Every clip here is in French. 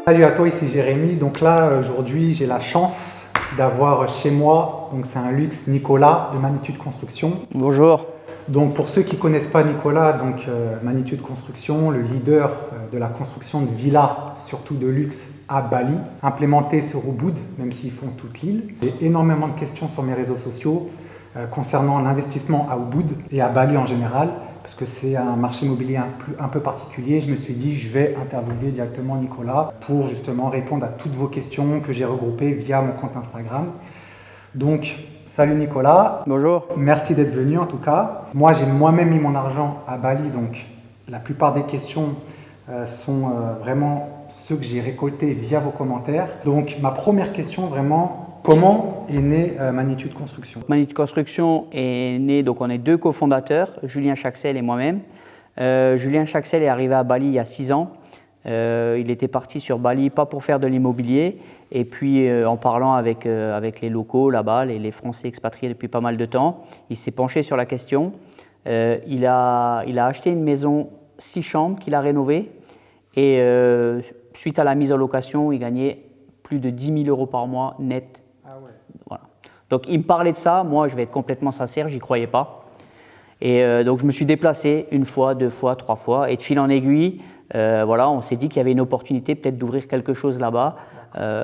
Salut à toi, ici Jérémy. Donc là, aujourd'hui, j'ai la chance d'avoir chez moi, donc c'est un luxe, Nicolas de Magnitude Construction. Bonjour. Donc pour ceux qui ne connaissent pas Nicolas, donc Magnitude Construction, le leader de la construction de villas, surtout de luxe, à Bali, implémenté sur Ubud, même s'ils font toute l'île. J'ai énormément de questions sur mes réseaux sociaux concernant l'investissement à Ubud et à Bali en général, parce que c'est un marché immobilier un peu particulier. Je me suis dit, je vais interviewer directement Nicolas pour justement répondre à toutes vos questions que j'ai regroupées via mon compte Instagram. Donc, salut Nicolas. Bonjour. Merci d'être venu en tout cas. Moi, j'ai moi-même mis mon argent à Bali, donc la plupart des questions sont vraiment ceux que j'ai récoltés via vos commentaires. Donc, ma première question vraiment, comment est née Magnitude Construction? Magnitude Construction est né, donc on est deux cofondateurs, Julien Chaxel et moi-même. Julien Chaxel est arrivé à Bali il y a 6 ans. Il était parti sur Bali, pas pour faire de l'immobilier, et puis en parlant avec les locaux là-bas, les Français expatriés depuis pas mal de temps, il s'est penché sur la question. Il a acheté une maison 6 chambres qu'il a rénovée, et suite à la mise en location, il gagnait plus de 10 000 € par mois net. Ah ouais. Voilà. Donc il me parlait de ça, moi je vais être complètement sincère, j'y croyais pas. Et donc je me suis déplacé 1 fois, 2 fois, 3 fois, et de fil en aiguille, voilà, on s'est dit qu'il y avait une opportunité peut-être d'ouvrir quelque chose là-bas.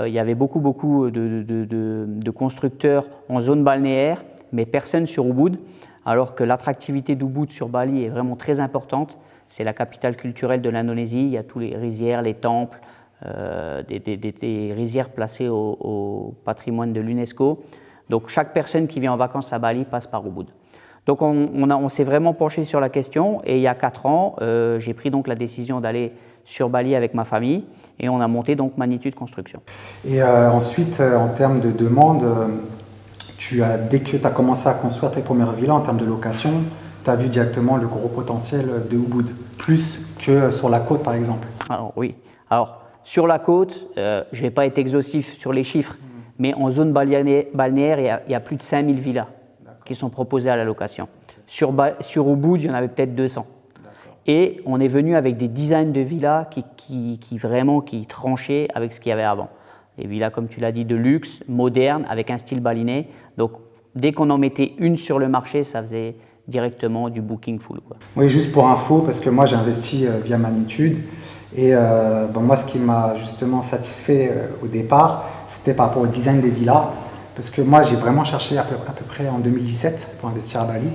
Il y avait beaucoup de constructeurs en zone balnéaire, mais personne sur Ubud, alors que l'attractivité d'Ubud sur Bali est vraiment très importante. C'est la capitale culturelle de l'Indonésie, il y a tous les rizières, les temples, des rizières placées au patrimoine de l'UNESCO. Donc chaque personne qui vient en vacances à Bali passe par Ubud. Donc on s'est vraiment penché sur la question, et il y a 4 ans, j'ai pris donc la décision d'aller sur Bali avec ma famille, et on a monté donc Magnitude Construction. Et ensuite, en termes de demande, dès que tu as commencé à construire tes premières villas en termes de location, tu as vu directement le gros potentiel de Ubud, plus que sur la côte par exemple. Alors oui, alors sur la côte, je ne vais pas être exhaustif sur les chiffres, mais en zone balnéaire, il y a plus de 5000 villas qui sont proposées à la location. Sur Ubud, il y en avait peut-être 200. Et on est venu avec des designs de villas qui tranchaient avec ce qu'il y avait avant. Des villas, comme tu l'as dit, de luxe, modernes, avec un style balinais. Donc dès qu'on en mettait une sur le marché, ça faisait directement du booking full, quoi. Oui, juste pour info, parce que moi j'ai investi via Magnitude, et moi ce qui m'a justement satisfait au départ, c'était par rapport au design des villas, parce que moi j'ai vraiment cherché à peu près en 2017 pour investir à Bali,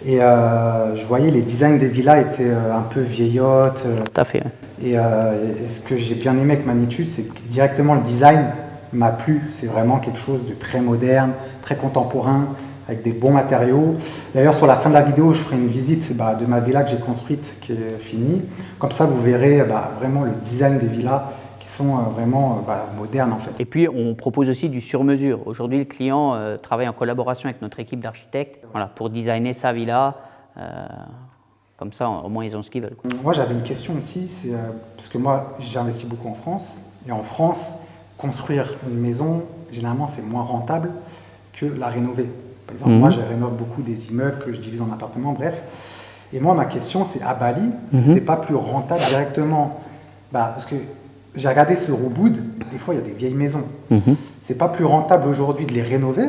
et je voyais les designs des villas étaient un peu vieillottes. Tout à fait. Et ce que j'ai bien aimé avec Magnitude, c'est que directement le design m'a plu. C'est vraiment quelque chose de très moderne, très contemporain, avec des bons matériaux. D'ailleurs, sur la fin de la vidéo, je ferai une visite de ma villa que j'ai construite, qui est finie. Comme ça, vous verrez vraiment le design des villas qui sont vraiment modernes en fait. Et puis, on propose aussi du sur-mesure. Aujourd'hui, le client travaille en collaboration avec notre équipe d'architectes, voilà, pour designer sa villa. Comme ça, au moins, ils ont ce qu'ils veulent, quoi. Moi, j'avais une question aussi, parce que moi, j'ai investi beaucoup en France. Et en France, construire une maison, généralement, c'est moins rentable que la rénover. Par exemple, moi, je rénove beaucoup des immeubles que je divise en appartements, bref. Et moi, ma question, c'est à Bali, c'est pas plus rentable directement, parce que j'ai regardé sur Ubud, des fois, il y a des vieilles maisons. C'est pas plus rentable aujourd'hui de les rénover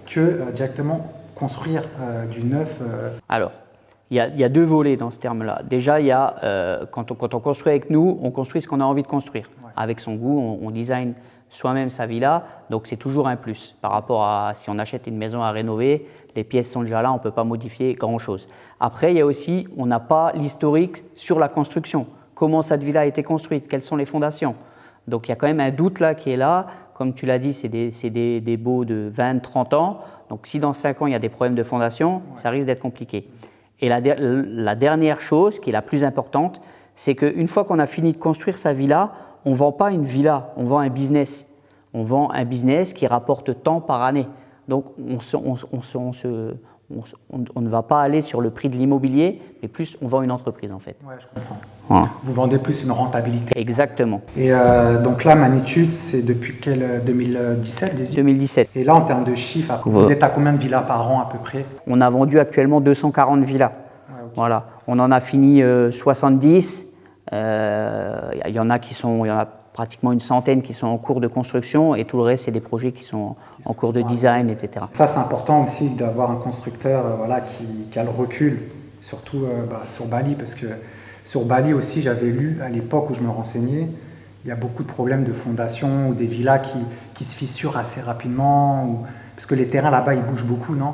que directement construire du neuf. Alors, il y a 2 volets dans ce terme-là. Déjà, il y a, quand on construit avec nous, on construit ce qu'on a envie de construire. Ouais. Avec son goût, on design soi-même sa villa, donc c'est toujours un plus par rapport à si on achète une maison à rénover, les pièces sont déjà là, on ne peut pas modifier grand-chose. Après, il y a aussi, on n'a pas l'historique sur la construction. Comment cette villa a été construite, quelles sont les fondations. Donc il y a quand même un doute là qui est là. Comme tu l'as dit, c'est des baux de 20-30 ans. Donc si dans 5 ans, il y a des problèmes de fondation, ça risque d'être compliqué. Et la dernière chose, qui est la plus importante, c'est qu'une fois qu'on a fini de construire sa villa, on ne vend pas une villa, on vend un business. On vend un business qui rapporte tant par année. Donc on ne va pas aller sur le prix de l'immobilier, mais plus on vend une entreprise en fait. Ouais, je comprends. Voilà. Vous vendez plus une rentabilité. Exactement. Et donc là, Magnitude, c'est depuis 2017 2017. Et là, en termes de chiffres, vous êtes à combien de villas par an à peu près? On a vendu actuellement 240 villas. Ouais, okay. Voilà. On en a fini 70. Il y en a pratiquement une centaine qui sont en cours de construction et tout le reste, c'est des projets qui sont en cours de design, etc. Ça, c'est important aussi d'avoir un constructeur voilà, qui a le recul, surtout sur Bali, parce que sur Bali aussi, j'avais lu à l'époque où je me renseignais, il y a beaucoup de problèmes de fondation ou des villas qui se fissurent assez rapidement, parce que les terrains là-bas, ils bougent beaucoup, non?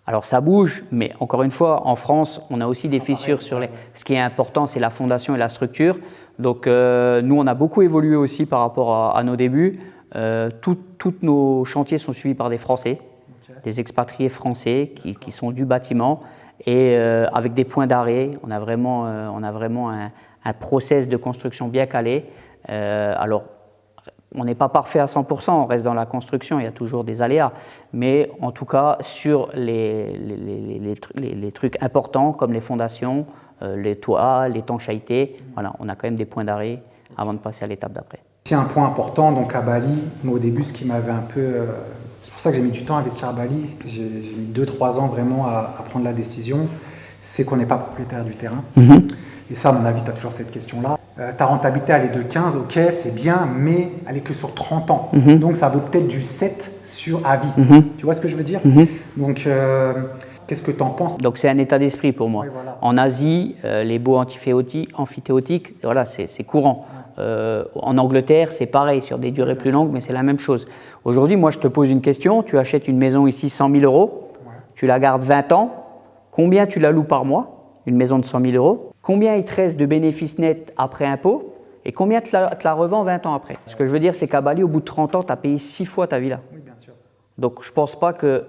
Alors ça bouge, mais encore une fois, en France, on a aussi des fissures sur les… Ce qui est important, c'est la fondation et la structure. Donc nous, on a beaucoup évolué aussi par rapport à nos débuts. Tous nos chantiers sont suivis par des Français, des expatriés français qui sont du bâtiment et avec des points d'arrêt. On a vraiment un process de construction bien calé. Alors, on n'est pas parfait à 100%, on reste dans la construction, il y a toujours des aléas. Mais en tout cas, sur les trucs importants comme les fondations, les toits, l'étanchéité, voilà, on a quand même des points d'arrêt avant de passer à l'étape d'après. C'est un point important, donc à Bali, moi au début, ce qui m'avait un peu… c'est pour ça que j'ai mis du temps à investir à Bali, j'ai mis 2-3 ans vraiment à prendre la décision, c'est qu'on n'est pas propriétaire du terrain. Et ça, à mon avis, tu as toujours cette question-là. Ta rentabilité, elle est de 15, ok, c'est bien, mais elle est que sur 30 ans. Donc, ça vaut peut-être du 7 à vie. Tu vois ce que je veux dire? Donc, qu'est-ce que tu en penses? Donc, c'est un état d'esprit pour moi. Oui, voilà. En Asie, les baux amphithéotiques, voilà, c'est courant. En Angleterre, c'est pareil, sur des durées plus longues, mais c'est la même chose. Aujourd'hui, moi, je te pose une question. Tu achètes une maison ici, 100 000 euros. Tu la gardes 20 ans. Combien tu la loues par mois? Une maison de 100 000 euros. Combien il te reste de bénéfices nets après impôt et combien tu la revends 20 ans après. Ce que je veux dire, c'est qu'à Bali, au bout de 30 ans, tu as payé 6 fois ta villa. Oui, bien sûr. Donc, je ne pense pas que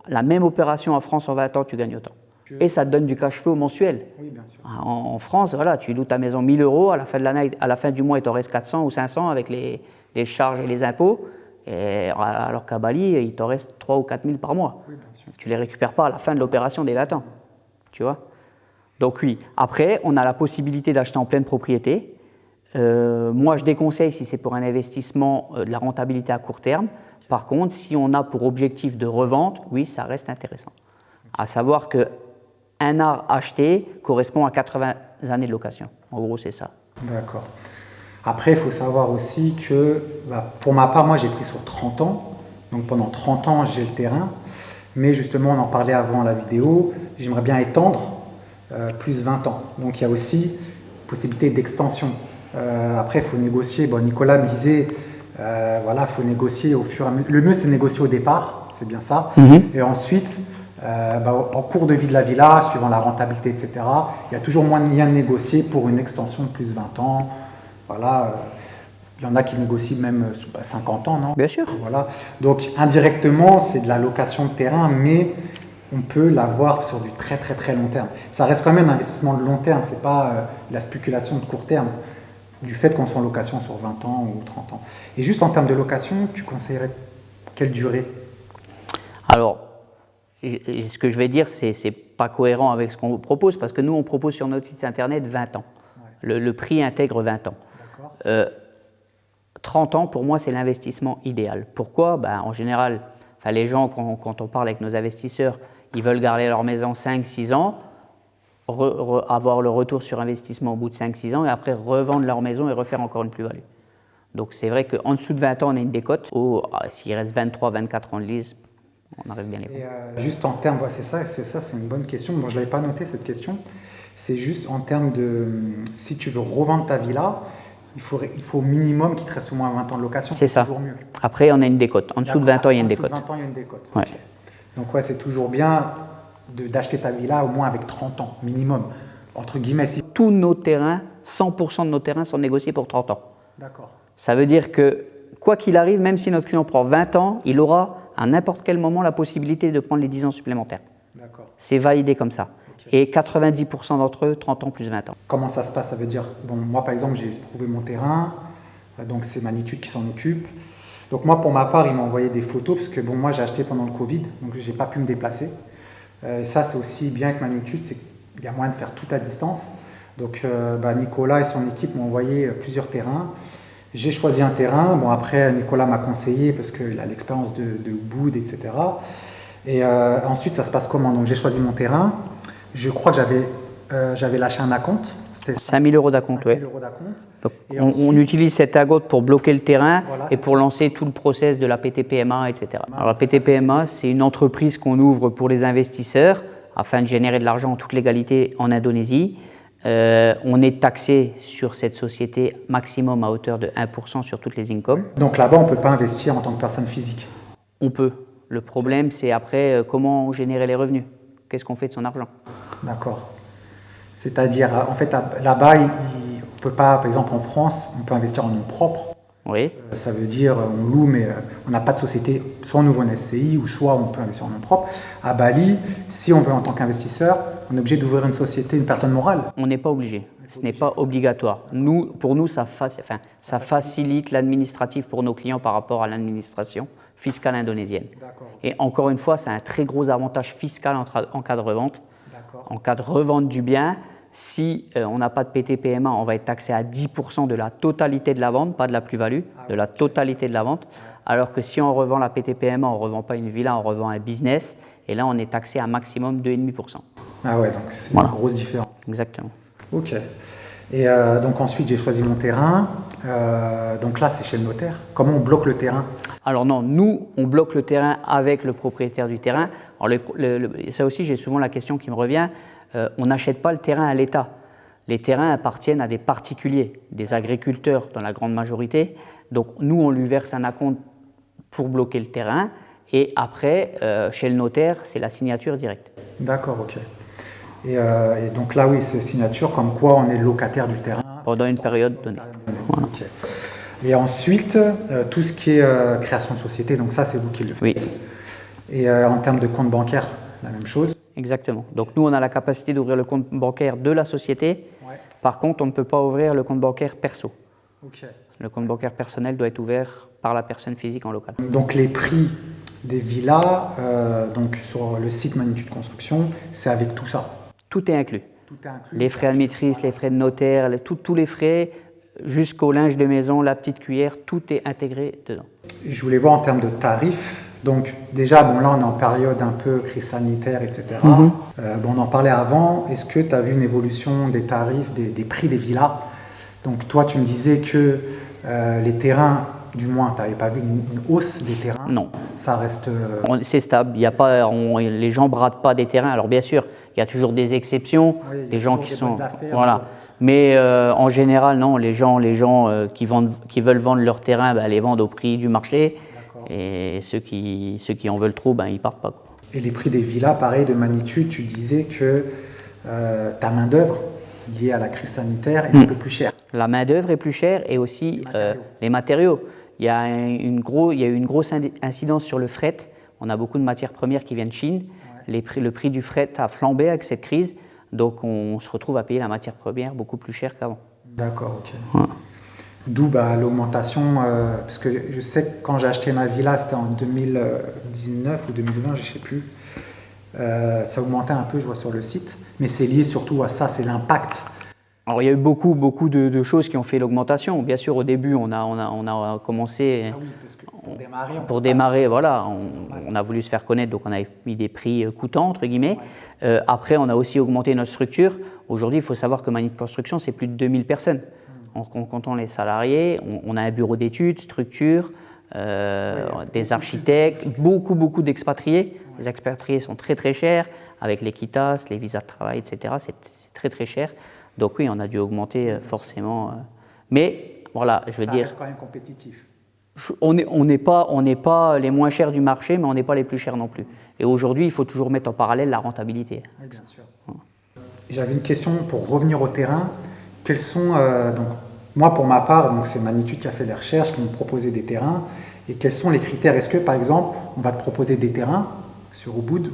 la même opération en France en 20 ans, tu gagnes autant. Et ça te donne du cash flow mensuel. Oui, bien sûr. En France, voilà, tu loues ta maison 1 000 euros, à la fin de l'année, à la fin du mois, il t'en reste 400 ou 500 avec les charges et les impôts. Et alors qu'à Bali, il t'en reste 3 ou 4 000 par mois. Oui, bien sûr. Tu ne les récupères pas à la fin de l'opération des 20 ans. Tu vois? Donc oui, après, on a la possibilité d'acheter en pleine propriété. Moi, je déconseille si c'est pour un investissement de la rentabilité à court terme. Par contre, si on a pour objectif de revente, oui, ça reste intéressant. À savoir qu'un art acheté correspond à 80 années de location. En gros, c'est ça. D'accord. Après, il faut savoir aussi que, pour ma part, moi, j'ai pris sur 30 ans. Donc, pendant 30 ans, j'ai le terrain. Mais justement, on en parlait avant la vidéo, j'aimerais bien étendre plus 20 ans. Donc, il y a aussi possibilité d'extension. Après, il faut négocier. Bon, Nicolas me disait, voilà, il faut négocier au fur et à mesure. Le mieux, c'est négocier au départ, c'est bien ça. Et ensuite, en cours de vie de la villa, suivant la rentabilité, etc., il y a toujours moyen de négocier pour une extension de plus 20 ans. Voilà. Il y en a qui négocient même 50 ans, non? Bien sûr. Voilà. Donc, indirectement, c'est de la location de terrain, mais on peut l'avoir sur du très, très, très long terme. Ça reste quand même un investissement de long terme, ce n'est pas la spéculation de court terme, du fait qu'on soit en location sur 20 ans ou 30 ans. Et juste en termes de location, tu conseillerais quelle durée? Alors, ce que je vais dire, c'est pas cohérent avec ce qu'on vous propose, parce que nous, on propose sur notre site internet 20 ans. Ouais. Le prix intègre 20 ans. 30 ans, pour moi, c'est l'investissement idéal. Pourquoi? En général, les gens, quand on parle avec nos investisseurs, ils veulent garder leur maison 5-6 ans, avoir le retour sur investissement au bout de 5-6 ans et après revendre leur maison et refaire encore une plus-value. Donc c'est vrai qu'en dessous de 20 ans, on a une décote. S'il reste 23-24 ans de lease, on arrive bien les vendre. Juste en termes, c'est une bonne question. Bon, je ne l'avais pas noté cette question. C'est juste en termes de, si tu veux revendre ta villa, il faut au minimum qu'il te reste au moins 20 ans de location. C'est ça. Toujours mieux. Après, on a une décote. En dessous de 20 ans, il y a une décote. En dessous de 20 ans, il y a une décote. Ouais. Okay. Donc ouais, c'est toujours bien d'acheter ta villa au moins avec 30 ans, minimum. Entre guillemets. Tous nos terrains, 100% de nos terrains sont négociés pour 30 ans. D'accord. Ça veut dire que, quoi qu'il arrive, même si notre client prend 20 ans, il aura à n'importe quel moment la possibilité de prendre les 10 ans supplémentaires. D'accord. C'est validé comme ça. Okay. Et 90% d'entre eux, 30 ans plus 20 ans. Comment ça se passe? Ça veut dire, bon, moi par exemple, j'ai trouvé mon terrain, donc c'est Magnitude qui s'en occupe. Donc moi, pour ma part, il m'a envoyé des photos, parce que bon, moi j'ai acheté pendant le Covid, donc j'ai pas pu me déplacer. Et ça, c'est aussi bien que Magnitude, c'est qu'il y a moyen de faire tout à distance. Donc Nicolas et son équipe m'ont envoyé plusieurs terrains. J'ai choisi un terrain. Bon, après, Nicolas m'a conseillé, parce qu'il a l'expérience de Ubud, etc. Et ensuite, ça se passe comment? Donc j'ai choisi mon terrain. Je crois que j'avais J'avais lâché un acompte. C'était 5 000 € d'acompte, oui. 5 000 € d'acompte. Et On utilise cet acompte pour bloquer le terrain Voilà, et pour lancer tout le process de la PTPMA, etc. Alors la PTPMA, c'est une entreprise qu'on ouvre pour les investisseurs afin de générer de l'argent en toute légalité en Indonésie. On est taxé sur cette société maximum à hauteur de 1% sur toutes les incomes. Donc là-bas, on ne peut pas investir en tant que personne physique. On peut. Le problème, c'est après comment générer les revenus. Qu'est-ce qu'on fait de son argent? D'accord. C'est-à-dire, en fait, là-bas, on ne peut pas, par exemple en France, on peut investir en nom propre. Oui. Ça veut dire, on loue, mais on n'a pas de société, soit on ouvre une SCI, ou soit on peut investir en nom propre. À Bali, si on veut en tant qu'investisseur, on est obligé d'ouvrir une société, une personne morale. On n'est pas obligé. Ce n'est pas obligatoire. Pour nous, ça facilite l'administratif pour nos clients par rapport à l'administration fiscale indonésienne. Et encore une fois, c'est un très gros avantage fiscal en cas de revente. En cas de revente du bien, si on n'a pas de PTPMA, on va être taxé à 10% de la totalité de la vente, pas de la plus-value, de la totalité de la vente. Alors que si on revend la PTPMA, on ne revend pas une villa, on revend un business. Et là, on est taxé à maximum 2,5%. Ah ouais, donc c'est une grosse différence. Exactement. Ok. Et donc ensuite, j'ai choisi mon terrain. Donc là, c'est chez le notaire. Comment on bloque le terrain? Alors non, nous, on bloque le terrain avec le propriétaire du terrain. Alors ça aussi, j'ai souvent la question qui me revient. On n'achète pas le terrain à l'État. Les terrains appartiennent à des particuliers, des agriculteurs dans la grande majorité. Donc nous, on lui verse un acompte pour bloquer le terrain. Et après, chez le notaire, c'est la signature directe. D'accord, ok. Et donc là, oui, c'est signature comme quoi on est locataire du terrain. Pendant une période donnée. Voilà. Okay. Et ensuite, tout ce qui est création de société, donc ça, c'est vous qui le faites. Oui. Et en termes de compte bancaire, la même chose. Exactement. Donc nous, on a la capacité d'ouvrir le compte bancaire de la société. Ouais. Par contre, on ne peut pas ouvrir le compte bancaire perso. Ok. Le compte bancaire personnel doit être ouvert par la personne physique en local. Donc les prix des villas, donc sur le site Magnitude Construction, c'est avec tout ça. Tout est inclus. Tout est inclus. Les frais admitrices, les frais de notaire, tous les frais, jusqu'au linge de maison, la petite cuillère, tout est intégré dedans. Et je voulais voir en termes de tarifs. Donc déjà, bon là on est en période un peu crise sanitaire, etc. Bon, on en parlait avant. Est-ce que tu as vu une évolution des tarifs, des prix des villas? Donc toi, tu me disais que les terrains, du moins, tu n'avais pas vu une hausse des terrains? Non. Ça reste... C'est stable. Il y a pas, les gens ne bradent pas des terrains. Alors bien sûr, il y a toujours des exceptions, oui, des gens qui sont... Affaires, voilà. Mais en général, non, les gens qui veulent vendre leur terrain, les vendent au prix du marché. Et ceux qui en veulent trop, ils ne partent pas. Et les prix des villas, pareil, de Magnitude, tu disais que ta main-d'œuvre liée à la crise sanitaire est un peu plus chère. La main-d'œuvre est plus chère et aussi les matériaux. Il y a eu une grosse incidence sur le fret. On a beaucoup de matières premières qui viennent de Chine. Ouais. Le prix du fret a flambé avec cette crise. Donc on se retrouve à payer la matière première beaucoup plus cher qu'avant. D'accord, ok. Ouais. D'où l'augmentation, parce que je sais que quand j'ai acheté ma villa, c'était en 2019 ou 2020, je ne sais plus. Ça augmentait un peu, je vois sur le site, mais c'est lié surtout à ça, c'est l'impact. Alors il y a eu beaucoup de choses qui ont fait l'augmentation. Bien sûr, au début, on a commencé. Ah oui, parce que pour démarrer, voilà, on a voulu se faire connaître, donc on a mis des prix coûtants entre guillemets. Ouais. Après, on a aussi augmenté notre structure. Aujourd'hui, il faut savoir que Magnitude Construction, c'est plus de 2000 personnes. En comptant les salariés, on a un bureau d'études, structure, des architectes, beaucoup d'expatriés. Les expatriés sont très chers, avec les quitas, les visas de travail, etc. C'est très cher. Donc oui, on a dû augmenter forcément. Mais voilà, je veux dire... Ça reste quand même compétitif. On n'est pas les moins chers du marché, mais on n'est pas les plus chers non plus. Et aujourd'hui, il faut toujours mettre en parallèle la rentabilité. Oui, bien sûr. J'avais une question pour revenir au terrain. Quels sont, donc, moi pour ma part, donc c'est Magnitude qui a fait les recherches, qui m'ont proposé des terrains. Et quels sont les critères? Est-ce que par exemple, on va te proposer des terrains sur Ubud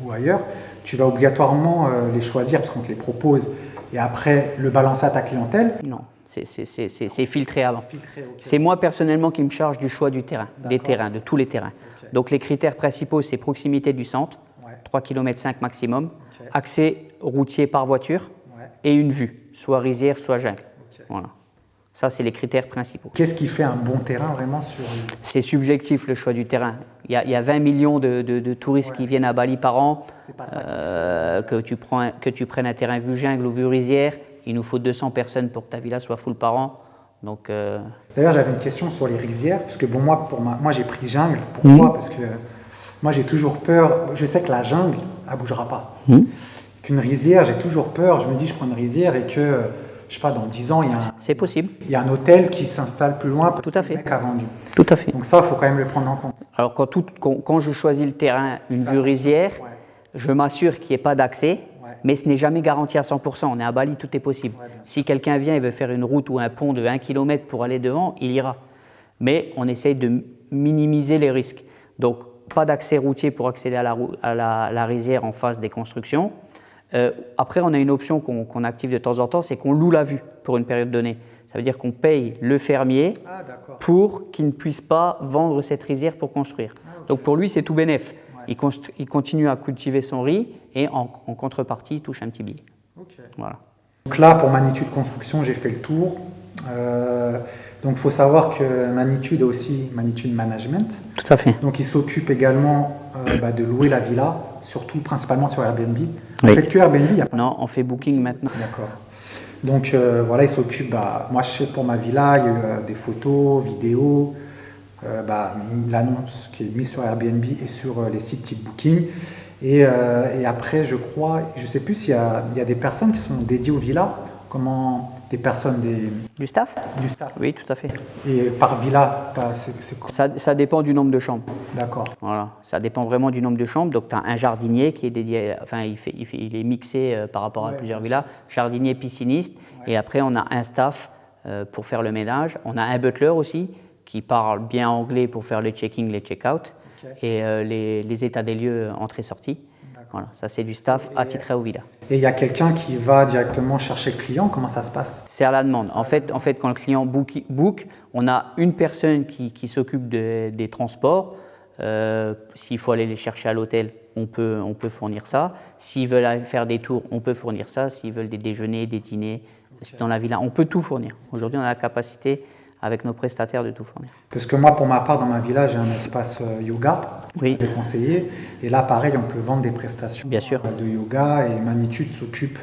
ou ailleurs, tu vas obligatoirement les choisir parce qu'on te les propose et après le balancer à ta clientèle? Non, c'est filtré avant. Okay. C'est moi personnellement qui me charge du choix du terrain, des terrains, de tous les terrains. Okay. Donc les critères principaux, c'est proximité du centre, 3,5 km maximum, accès routier par voiture et une vue, soit rizière, soit jungle. Voilà. Ça, c'est les critères principaux. Qu'est-ce qui fait un bon terrain vraiment sur... C'est subjectif le choix du terrain. Il y a 20 millions de touristes qui viennent à Bali par an. C'est pas ça Que tu prennes un terrain vue jungle ou vue rizière, il nous faut 200 personnes pour que ta villa soit full par an. Donc, D'ailleurs, j'avais une question sur les rizières, parce que bon, moi j'ai pris jungle. Pourquoi? Parce que moi j'ai toujours peur, je sais que la jungle, elle ne bougera pas. Qu'une rizière, j'ai toujours peur, je me dis je prends une rizière et que, je sais pas, dans 10 ans, c'est possible. Il y a un hôtel qui s'installe plus loin parce Tout à que fait. le mec a vendu. Tout à fait. Donc ça, il faut quand même le prendre en compte. Alors quand je choisis le terrain, une vue rizière, je m'assure qu'il n'y ait pas d'accès, mais ce n'est jamais garanti à 100%. On est à Bali, tout est possible. Si quelqu'un vient et veut faire une route ou un pont de 1 km pour aller devant, il ira. Mais on essaye de minimiser les risques. Donc pas d'accès routier pour accéder à la rizière en face des constructions. Après, on a une option qu'on active de temps en temps, c'est qu'on loue la vue pour une période donnée. Ça veut dire qu'on paye le fermier pour qu'il ne puisse pas vendre cette rizière pour construire. Donc pour lui, c'est tout bénef. Il continue à cultiver son riz et en contrepartie, il touche un petit billet. Voilà. Donc là, pour Magnitude Construction, j'ai fait le tour. Donc il faut savoir que Magnitude a aussi Magnitude Management. Tout à fait. Donc il s'occupe également de louer la villa, surtout principalement sur Airbnb. Vous faites que Airbnb? Non, on fait Booking maintenant. D'accord. Donc voilà, il s'occupe, moi je sais pour ma villa, il y a eu des photos, vidéos, l'annonce qui est mise sur Airbnb et sur les sites type Booking. Et après, je crois, je ne sais plus s'il y a des personnes qui sont dédiées aux villas, des personnes du staff? Du staff. Oui, tout à fait. Et par villa, c'est quoi? Ça dépend du nombre de chambres. D'accord. Voilà, ça dépend vraiment du nombre de chambres. Donc tu as un jardinier qui est dédié, enfin il est mixé par rapport à plusieurs villas, jardinier, pisciniste, et après on a un staff pour faire le ménage. On a un butler aussi qui parle bien anglais pour faire les check-in, les check-out, et les états des lieux entrée-sortie. Voilà, ça c'est du staff attitré aux villas. Et il y a quelqu'un qui va directement chercher le client, comment ça se passe? C'est à la demande. En fait, quand le client book, on a une personne qui s'occupe des transports. S'il faut aller les chercher à l'hôtel, on peut fournir ça. S'ils veulent aller faire des tours, on peut fournir ça. S'ils veulent des déjeuners, des dîners dans la villa, on peut tout fournir. Aujourd'hui, on a la capacité avec nos prestataires de tout fournir. Parce que moi, pour ma part, dans ma villa, j'ai un espace yoga, oui. Je vais conseiller. Et là, pareil, on peut vendre des prestations Bien sûr. De yoga. Et Magnitude s'occupe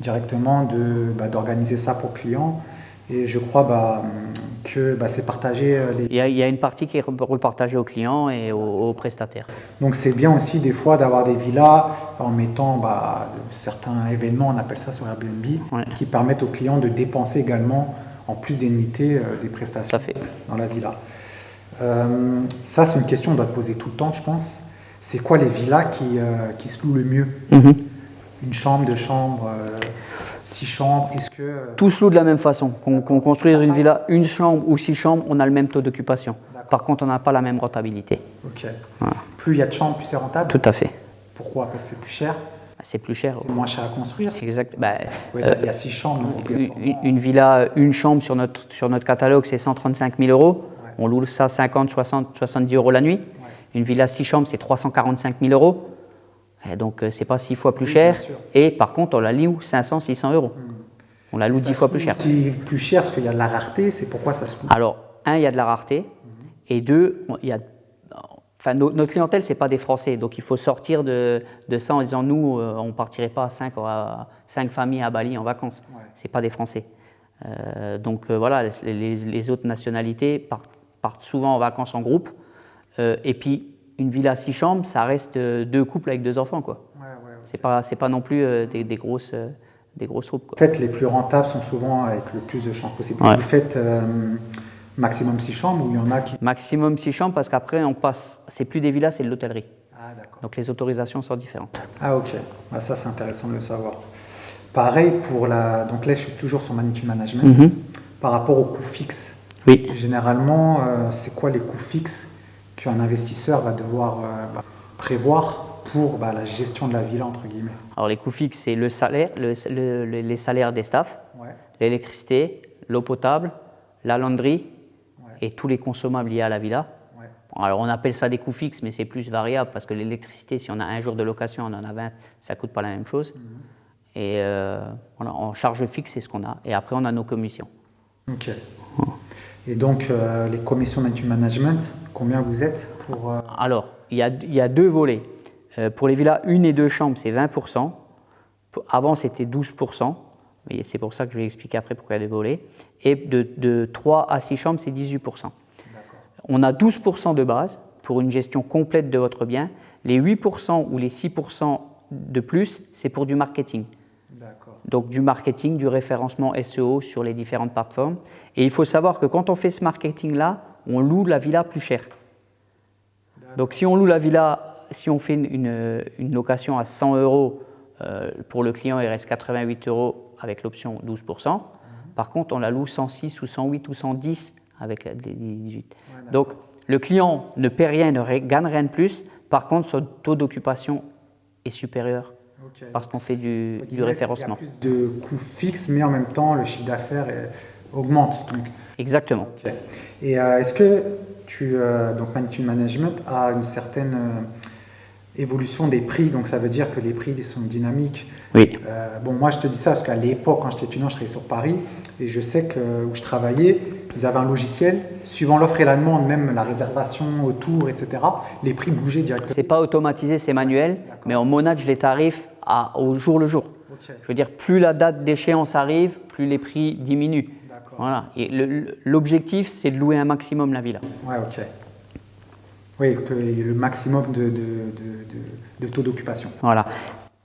directement d'organiser ça pour le client. Et je crois que c'est partagé. Il y a une partie qui est repartagée aux clients et aux prestataires. Donc c'est bien aussi des fois d'avoir des villas en mettant certains événements, on appelle ça sur Airbnb, qui permettent aux clients de dépenser également en plus des nuitées, des prestations dans la villa. Ça, c'est une question qu'on doit te poser tout le temps, je pense. C'est quoi les villas qui se louent le mieux? Une chambre, 2 chambres, 6 chambres, est-ce que... Tout se loue de la même façon. Qu'on construise une villa, 1 chambre ou 6 chambres, on a le même taux d'occupation. Par contre, on n'a pas la même rentabilité. Ok. Voilà. Plus il y a de chambres, plus c'est rentable? Tout à fait. Pourquoi? Parce que c'est plus cher? C'est plus cher. C'est moins cher à construire? Exact. Il y a 6 chambres. Une villa, 1 chambre sur notre catalogue, c'est 135 000 €. On loue ça 50, 60, 70 € la nuit. Une villa 6 chambres, c'est 345 000 €. Et donc, ce n'est pas 6 fois plus cher. Et par contre, on la loue 500, 600 €. On la loue 10 fois plus cher. C'est plus cher parce qu'il y a de la rareté. C'est pourquoi ça se loue? Alors, 1, il y a de la rareté. Et 2, notre clientèle, ce n'est pas des Français. Donc, il faut sortir de ça en disant, nous, on ne partirait pas à 5 familles à Bali en vacances. Ce n'est pas des Français. Donc, voilà, les autres nationalités partent souvent en vacances en groupe. Et puis, une villa 6 chambres, ça reste 2 couples avec 2 enfants, quoi. C'est pas non plus des grosses troupes, quoi. En fait, les plus rentables sont souvent avec le plus de chambres possible. Vous faites maximum 6 chambres ou il y en a qui... Maximum 6 chambres parce qu'après, c'est plus des villas, c'est de l'hôtellerie. Ah, d'accord. Donc les autorisations sont différentes. Ah, ok. Ça, c'est intéressant de le savoir. Pareil pour donc là, je suis toujours sur Magnitude Management. Par rapport aux coûts fixes. Oui. Généralement, c'est quoi les coûts fixes qu'un investisseur va devoir prévoir pour la gestion de la villa, entre guillemets? Alors les coûts fixes, c'est le salaire, les salaires des staffs, l'électricité, l'eau potable, la lavanderie et tous les consommables liés à la villa. Alors on appelle ça des coûts fixes, mais c'est plus variable parce que l'électricité, si on a 1 jour de location, on en a 20, ça ne coûte pas la même chose. Et en charge fixe, c'est ce qu'on a. Et après, on a nos commissions. Ok. Et donc, les commissions management, combien vous êtes pour… Alors, il y a deux volets. Pour les villas 1 et 2 chambres, c'est 20%. Avant, c'était 12%. Mais c'est pour ça que je vais expliquer après pourquoi il y a des volets. Et de 3 à 6 chambres, c'est 18%. On a 12% de base pour une gestion complète de votre bien. Les 8% ou les 6% de plus, c'est pour du marketing. Donc du marketing, du référencement SEO sur les différentes plateformes. Et il faut savoir que quand on fait ce marketing-là, on loue la villa plus cher. Donc si on loue la villa, si on fait une location à 100 €, pour le client, il reste 88 € avec l'option 12%. Par contre, on la loue 106 ou 108 ou 110 avec les 18. Donc le client ne paie rien, ne gagne rien de plus. Par contre, son taux d'occupation est supérieur. Parce qu'on fait du référencement. Il y a plus de coûts fixes, mais en même temps, le chiffre d'affaires augmente. Donc. Exactement. Et est-ce que donc Magnitude Management a une certaine évolution des prix? Donc ça veut dire que les prix sont dynamiques. Oui. Bon, moi je te dis ça parce qu'à l'époque, quand j'étais étudiant, je travaillais sur Paris. Et je sais que où je travaillais, ils avaient un logiciel, suivant l'offre et la demande, même la réservation autour, etc. Les prix bougeaient directement. C'est pas automatisé, c'est manuel, mais on manage les tarifs au jour le jour. Je veux dire, plus la date d'échéance arrive, plus les prix diminuent. Voilà. Et l'objectif, c'est de louer un maximum la villa. Ouais, ok. Oui, que le maximum de taux d'occupation. Voilà.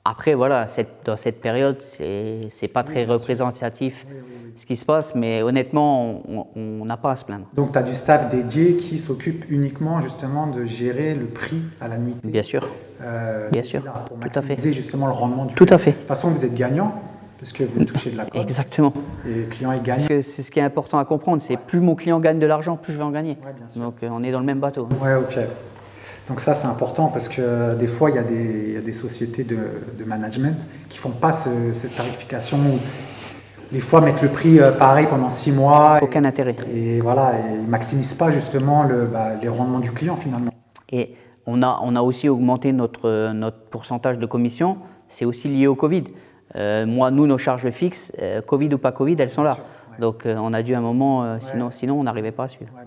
Après, voilà, dans cette période, c'est pas très représentatif ce qui se passe, mais honnêtement, on n'a pas à se plaindre. Donc, tu as du staff dédié qui s'occupe uniquement justement de gérer le prix à la nuitée. Bien sûr. Bien sûr, pour tout à fait. maximiser justement le rendement du Tout à fait. De toute façon, vous êtes gagnant parce que vous touchez de la cote. Exactement. Et le client, il gagne. C'est ce qui est important à comprendre, c'est plus mon client gagne de l'argent, plus je vais en gagner. Ouais, bien sûr. Donc, on est dans le même bateau. Ouais, ok. Donc ça, c'est important parce que des fois, il y a des sociétés de management qui font pas cette tarification. Des fois, mettre le prix pareil pendant 6 mois. Aucun intérêt. Et voilà, et ils maximisent pas justement les rendements du client finalement. Et on a aussi augmenté notre pourcentage de commission. C'est aussi lié au Covid. Nous, nos charges fixes, Covid ou pas Covid, elles sont là. Donc, on a dû à un moment, sinon on n'arrivait pas à suivre. Ouais,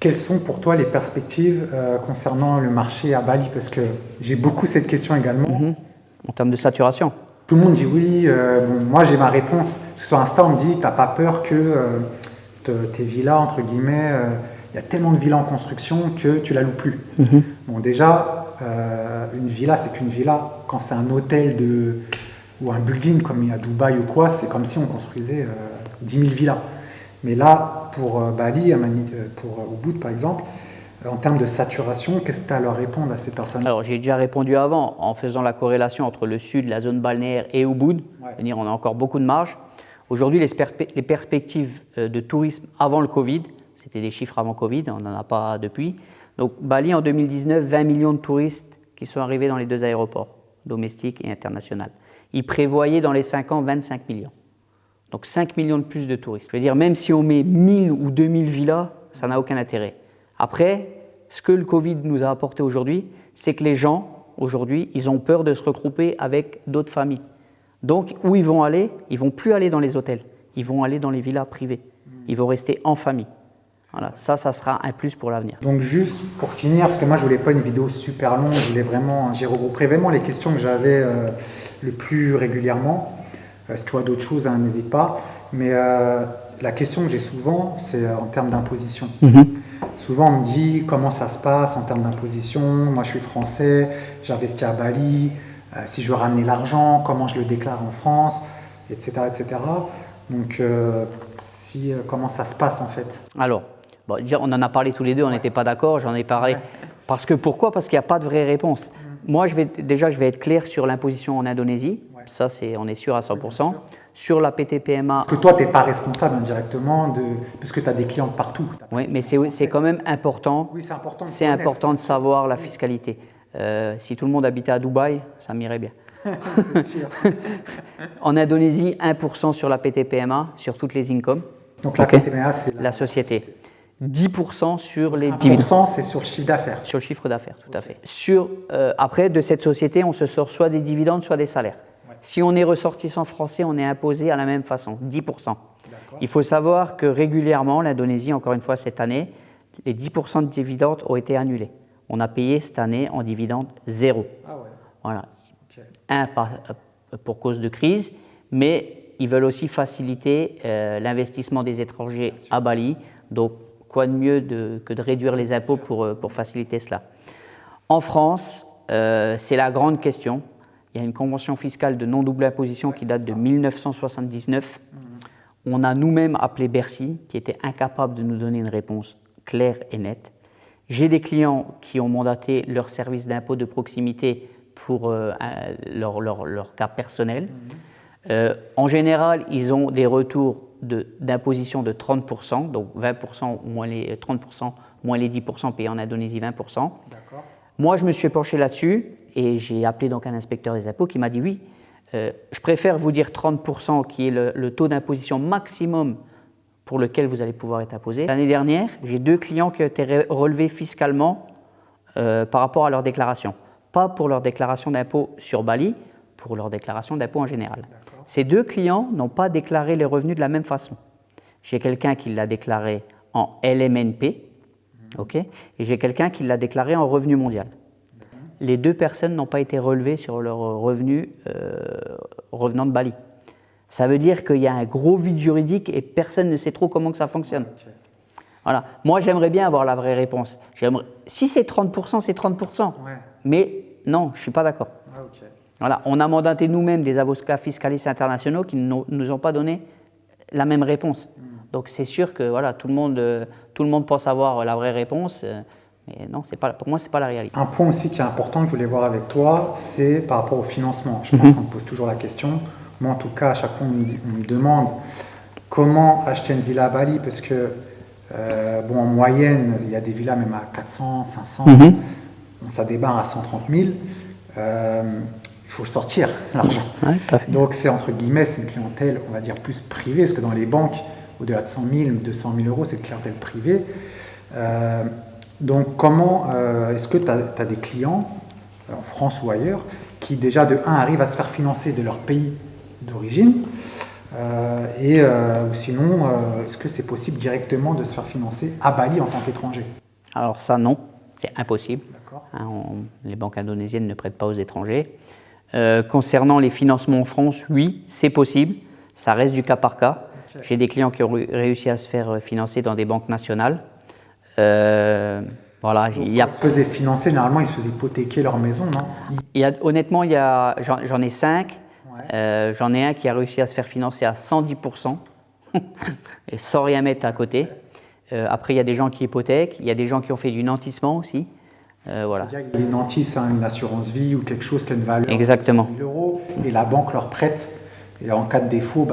quelles sont pour toi les perspectives concernant le marché à Bali? Parce que j'ai beaucoup cette question également. En termes de saturation. Tout le monde dit oui. Moi, j'ai ma réponse. Sur Insta, on me dit, t'as pas peur que tes villas, entre guillemets, il y a tellement de villas en construction que tu la loues plus. Bon, déjà, une villa, c'est qu'une villa. Quand c'est un hôtel ou un building comme à Dubaï ou quoi, c'est comme si on construisait 10 000 villas. Mais là, pour Bali, pour Ubud par exemple, en termes de saturation, qu'est-ce que tu as à leur répondre à ces personnes? Alors, j'ai déjà répondu avant en faisant la corrélation entre le sud, la zone balnéaire et Ubud. On a encore beaucoup de marge. Aujourd'hui, les perspectives de tourisme avant le Covid, c'était des chiffres avant Covid, on n'en a pas depuis. Donc, Bali en 2019, 20 millions de touristes qui sont arrivés dans les 2 aéroports, domestiques et internationaux. Ils prévoyaient dans les 5 ans 25 millions. Donc 5 millions de plus de touristes. Je veux dire, même si on met 1000 ou 2000 villas, ça n'a aucun intérêt. Après, ce que le Covid nous a apporté aujourd'hui, c'est que les gens, aujourd'hui, ils ont peur de se regrouper avec d'autres familles. Donc, où ils vont aller? Ils ne vont plus aller dans les hôtels. Ils vont aller dans les villas privées. Ils vont rester en famille. Voilà, ça sera un plus pour l'avenir. Donc, juste pour finir, parce que moi, je ne voulais pas une vidéo super longue, j'ai regroupé vraiment les questions que j'avais le plus régulièrement. Si tu vois d'autres choses, n'hésite pas. Mais la question que j'ai souvent, c'est en termes d'imposition. Souvent, on me dit comment ça se passe en termes d'imposition. Moi, je suis français, j'investis à Bali. Si je veux ramener l'argent, comment je le déclare en France, etc. etc. Donc, comment ça se passe en fait? Alors, déjà, on en a parlé tous les deux, on n'était pas d'accord, j'en ai parlé. Pourquoi? Parce qu'il n'y a pas de vraie réponse. Moi, je vais être clair sur l'imposition en Indonésie. Ça, on est sûr à 100%. Sur la PTPMA… Parce que toi, tu n'es pas responsable indirectement, parce que tu as des clients partout. Oui, mais c'est quand même important. Oui, c'est important de savoir la fiscalité. Si tout le monde habitait à Dubaï, ça m'irait bien. C'est sûr. En Indonésie, 1% sur la PTPMA, sur toutes les incomes. Donc la PTPMA, c'est la société. 10% sur les dividendes. 1%, c'est sur le chiffre d'affaires. Sur le chiffre d'affaires, tout à fait. Après, de cette société, on se sort soit des dividendes, soit des salaires. Si on est ressortissant français, on est imposé à la même façon, 10%. Il faut savoir que régulièrement, l'Indonésie, encore une fois cette année, les 10% de dividendes ont été annulés. On a payé cette année en dividendes 0. Ah ouais. Voilà. Un, pour cause de crise, mais ils veulent aussi faciliter l'investissement des étrangers à Bali. Donc, quoi de mieux que de réduire les impôts pour faciliter cela. En France, c'est la grande question. Il y a une convention fiscale de non-double imposition qui date de 1979. On a nous-mêmes appelé Bercy, qui était incapable de nous donner une réponse claire et nette. J'ai des clients qui ont mandaté leur service d'impôt de proximité pour leur cas personnel. En général, ils ont des retours d'imposition de 30%, donc 20% moins les 30% moins les 10% payés en Indonésie, 20%. Moi, je me suis penché là-dessus et j'ai appelé donc un inspecteur des impôts qui m'a dit oui, je préfère vous dire 30% qui est le taux d'imposition maximum pour lequel vous allez pouvoir être imposé. L'année dernière, j'ai 2 clients qui ont été relevés fiscalement par rapport à leur déclaration. Pas pour leur déclaration d'impôt sur Bali, pour leur déclaration d'impôt en général. Ces 2 clients n'ont pas déclaré les revenus de la même façon. J'ai quelqu'un qui l'a déclaré en LMNP, et j'ai quelqu'un qui l'a déclaré en revenu mondial. Les 2 personnes n'ont pas été relevées sur leurs revenus revenant de Bali. Ça veut dire qu'il y a un gros vide juridique et personne ne sait trop comment que ça fonctionne. Voilà. Moi, j'aimerais bien avoir la vraie réponse. Si c'est 30%, c'est 30%. Mais non, je ne suis pas d'accord. Voilà. On a mandaté nous-mêmes des avocats fiscalistes internationaux qui ne nous ont pas donné la même réponse. Donc c'est sûr que voilà, tout le monde pense avoir la vraie réponse, mais non, pour moi, ce n'est pas la réalité. Un point aussi qui est important que je voulais voir avec toi, c'est par rapport au financement. Je pense qu'on me pose toujours la question. Moi, en tout cas, à chaque fois, on me demande comment acheter une villa à Bali, parce que, en moyenne, il y a des villas même à 400, 500, ça débarre à 130 000. Il faut sortir l'argent. Donc, c'est entre guillemets, c'est une clientèle, on va dire, plus privée, parce que dans les banques, au-delà de 100 000, 200 000 euros, c'est une clientèle privée. Donc, comment est-ce que tu as des clients, en France ou ailleurs, qui déjà, de 1, arrivent à se faire financer de leur pays d'origine, ou sinon, est-ce que c'est possible directement de se faire financer à Bali en tant qu'étranger? Alors ça, non, c'est impossible. Les banques indonésiennes ne prêtent pas aux étrangers. Concernant les financements en France, oui, c'est possible. Ça reste du cas par cas. J'ai des clients qui ont réussi à se faire financer dans des banques nationales. Voilà, donc, ils se faisaient financer, généralement, ils se faisaient hypothéquer leur maison, non? Honnêtement, j'en ai 5. J'en ai un qui a réussi à se faire financer à 110% et sans rien mettre à côté. Après, il y a des gens qui hypothèquent, il y a des gens qui ont fait du nantissement aussi. Voilà. C'est-à-dire qu'ils nantissent une assurance vie ou quelque chose qui a une valeur de 100 000 euros et la banque leur prête. Et en cas de défaut,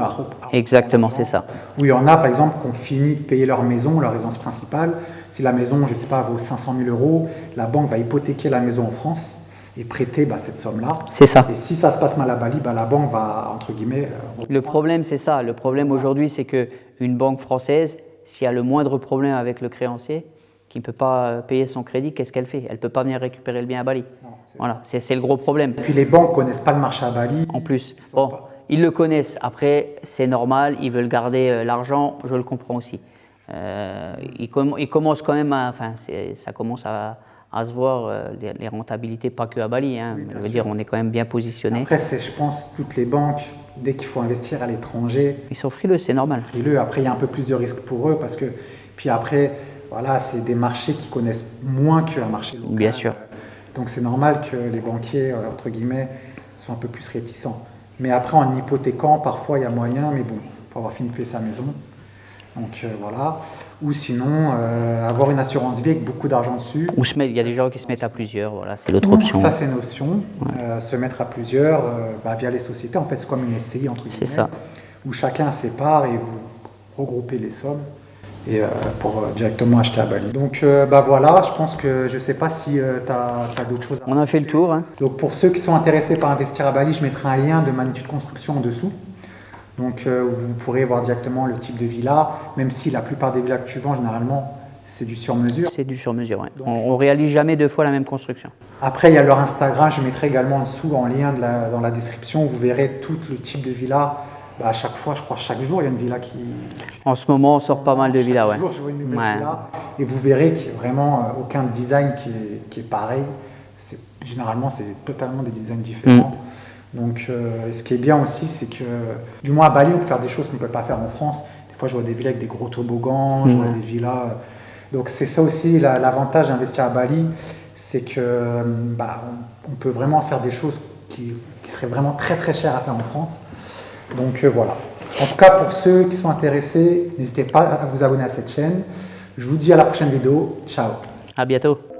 exactement, c'est ça. Où il y en a, par exemple, qui ont fini de payer leur maison, leur résidence principale. Si la maison, je ne sais pas, vaut 500 000 euros, la banque va hypothéquer la maison en France et prêter cette somme-là. C'est ça. Et si ça se passe mal à Bali, la banque va, entre guillemets… Le problème, c'est ça. Le problème aujourd'hui, c'est qu'une banque française, s'il y a le moindre problème avec le créancier, qui ne peut pas payer son crédit, qu'est-ce qu'elle fait? Elle ne peut pas venir récupérer le bien à Bali. Voilà, c'est le gros problème. Et puis les banques ne connaissent pas le marché à Bali. En plus. Ils le connaissent. Après, c'est normal, ils veulent garder l'argent, je le comprends aussi. Ils commencent quand même ça commence à se voir les rentabilités, pas que à Bali. Je veux dire, on est quand même bien positionné. Après, je pense, toutes les banques, dès qu'il faut investir à l'étranger… Ils sont frileux, c'est normal. Après, il y a un peu plus de risque pour eux parce que… Puis après, voilà, c'est des marchés qui connaissent moins qu'un marché local. Bien sûr. Donc c'est normal que les banquiers, entre guillemets, soient un peu plus réticents. Mais après, en hypothéquant, parfois, il y a moyen, mais bon, il faut avoir fini de payer sa maison. Donc voilà. Ou sinon, avoir une assurance vie avec beaucoup d'argent dessus. Ou il y a des gens qui se mettent à plusieurs, voilà, c'est l'autre option. Ça, c'est une option. Se mettre à plusieurs via les sociétés. En fait, c'est comme une SCI, entre guillemets. C'est ça. Où chacun sépare et vous regroupez les sommes pour directement acheter à Bali. Donc voilà, je pense que je ne sais pas si tu as d'autres choses à On a fait le tour. Donc pour ceux qui sont intéressés par investir à Bali, je mettrai un lien de Magnitude Construction en dessous. Donc vous pourrez voir directement le type de villa, même si la plupart des villas que tu vends, généralement, c'est du sur-mesure. C'est du sur-mesure, oui. On ne réalise jamais 2 fois la même construction. Après, il y a leur Instagram, je mettrai également en dessous, en lien dans la description, vous verrez tout le type de villa à chaque fois, je crois chaque jour, il y a une villa qui... En ce moment, on sort pas mal de villas, ouais. Chaque jour, je vois une nouvelle villa. Et vous verrez qu'il n'y a vraiment aucun design qui est pareil. Généralement, c'est totalement des designs différents. Donc, ce qui est bien aussi, c'est que, du moins à Bali, on peut faire des choses qu'on ne peut pas faire en France. Des fois, je vois des villas avec des gros toboggans, je vois des villas... Donc, c'est ça aussi l'avantage d'investir à Bali, c'est que on peut vraiment faire des choses qui seraient vraiment très très chères à faire en France. Donc, voilà. En tout cas, pour ceux qui sont intéressés, n'hésitez pas à vous abonner à cette chaîne. Je vous dis à la prochaine vidéo. Ciao. À bientôt.